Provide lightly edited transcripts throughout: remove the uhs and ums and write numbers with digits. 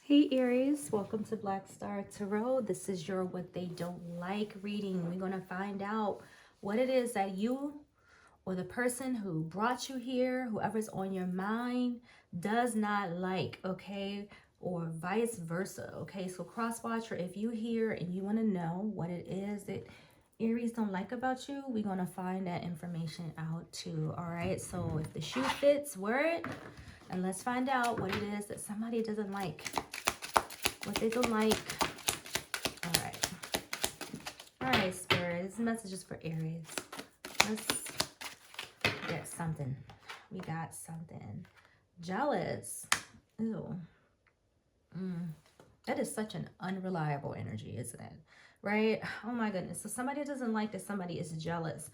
Hey Aries, welcome to Black Star Tarot. This is your what they don't like reading. We're going to find out what it is that you or the person who brought you here, whoever's on your mind, does not like, okay? Or vice versa, okay? So cross watcher, if you hear and you want to know what it is that Aries don't like about you, we're going to find that information out too, all right? So if the shoe fits, wear it, and let's find out what it is that somebody doesn't like. What they don't like. All right. All right, Spirit. This message is for Aries. Let's get something. We got something. Jealous. Ew. That is such an unreliable energy, isn't it? Right? Oh my goodness. So somebody doesn't like that somebody is jealous.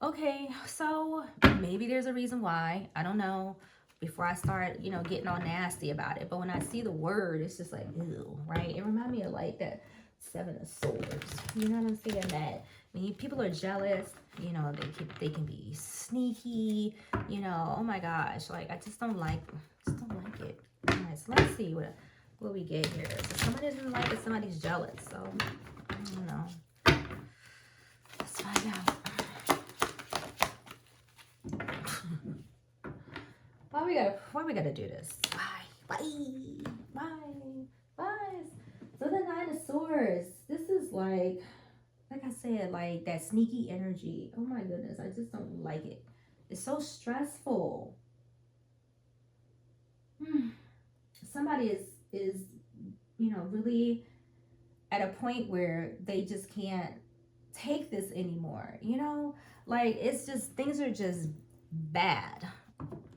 Okay, so maybe there's a reason why. I don't know. Before I start, getting all nasty about it. But when I see the word, it's just like, ew, right? It reminds me of like that Seven of Swords. You know what I'm saying? That when people are jealous, they can be sneaky, oh my gosh. Like I just don't like it. All right, so let's see what we get here. So somebody doesn't like it, somebody's jealous. So I don't know. Let's find out. Why we gotta do this? Why? So the Nine of Swords. This is like I said, like that sneaky energy. Oh my goodness, I just don't like it. It's so stressful. Somebody is really at a point where they just can't take this anymore. Like it's just things are just bad.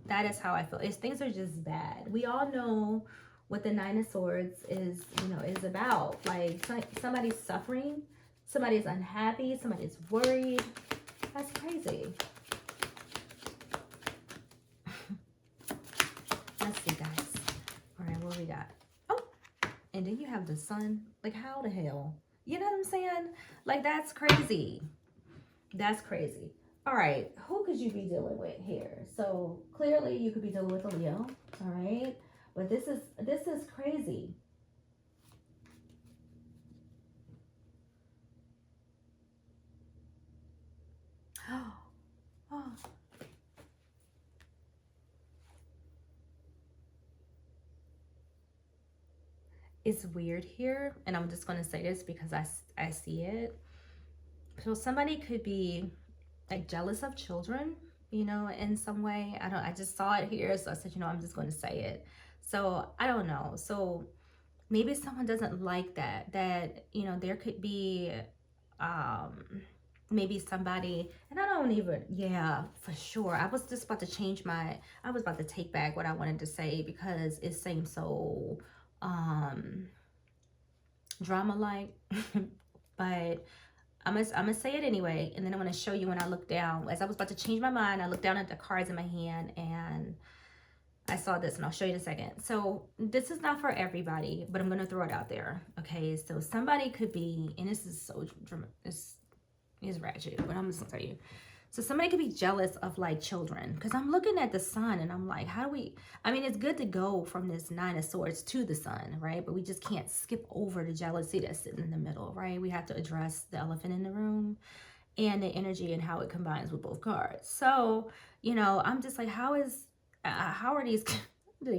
That is how I feel. Things are just bad. We all know what the Nine of Swords is about. Like somebody's suffering, somebody's unhappy, somebody's worried. That's crazy. Let's see, guys. All right, what we got? Oh, and then you have the sun. Like, how the hell? You know what I'm saying? Like, that's crazy. That's crazy. All right, who could you be dealing with here? So clearly you could be dealing with a Leo, all right? But this is crazy. Oh. It's weird here, and I'm just going to say this because I see it. So somebody could be like jealous of children, in some way. I just saw it here, so I said, I'm just going to say it. So I don't know. So maybe someone doesn't like that there could be maybe somebody, and I don't even, yeah, for sure. I was just about to I was about to take back what I wanted to say because it seems so drama like. But I'm gonna say it anyway, and then I'm gonna show you when I look down. As I was about to change my mind, I looked down at the cards in my hand and I saw this, and I'll show you in a second. So this is not for everybody, but I'm gonna throw it out there. Okay, so somebody could be, and this is so dramatic. This is ratchet, but I'm just gonna tell you. So somebody could be jealous of like children, because I'm looking at the sun and I'm like, how do we, I mean, it's good to go from this Nine of Swords to the sun, right? But we just can't skip over the jealousy that's sitting in the middle, right? We have to address the elephant in the room and the energy and how it combines with both cards. So, I'm just like, how are these, how do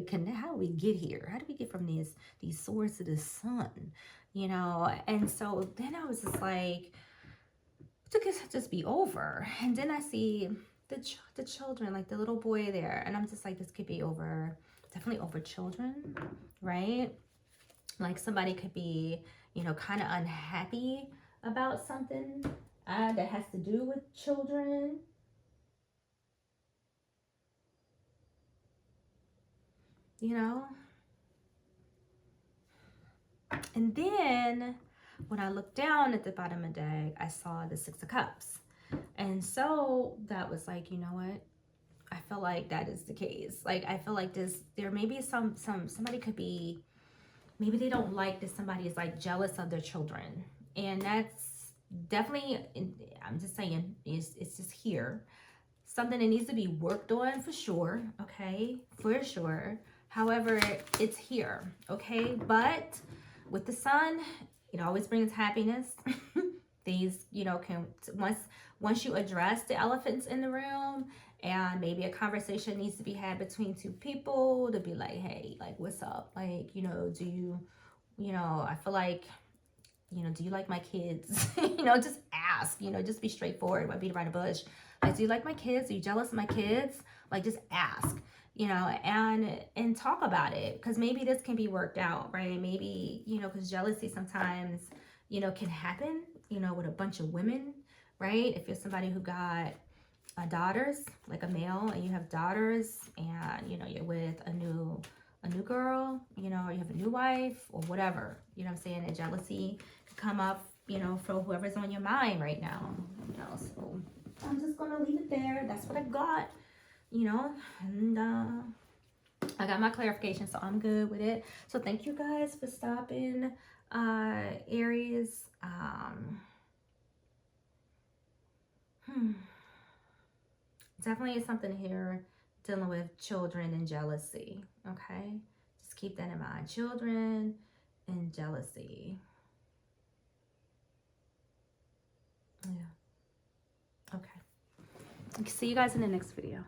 we get here? How do we get from these swords to the sun? And so then I was just like, to just be over. And then I see the children, like the little boy there, and I'm just like, this could be over, definitely over children, right? Like somebody could be, kind of unhappy about something that has to do with children. you know and then when I looked down at the bottom of the deck, I saw the Six of Cups. And so that was like, you know what, I feel like that is the case. Like I feel like there may be somebody could be, maybe they don't like that somebody is like jealous of their children, and that's definitely, I'm just saying, it's just here, something that needs to be worked on for sure. Okay, for sure. However, it's here, okay? But with the sun, it always brings happiness. These, you know, can once you address the elephants in the room, and maybe a conversation needs to be had between two people to be like, hey, like, what's up? Like, you know, do you, you know, I feel like, you know, do you like my kids? You know, just ask, you know, just be straightforward. Why beat around the bush? Like, do you like my kids? Are you jealous of my kids? Like, just ask, you know, and talk about it, because maybe this can be worked out, right? Maybe, you know, because jealousy sometimes, you know, can happen, you know, with a bunch of women, right? If you're somebody who got daughters, like a male, and you have daughters, and you know, you're with a new girl, you know, or you have a new wife or whatever, you know what I'm saying? And jealousy could come up, you know, for whoever's on your mind right now, you know. So I'm just gonna leave it there. That's what I got, you know, and I got my clarification, so I'm good with it. So thank you guys for stopping, Aries. Definitely is something here dealing with children and jealousy, okay? Just keep that in mind. Children and jealousy. Yeah. Okay. See you guys in the next video.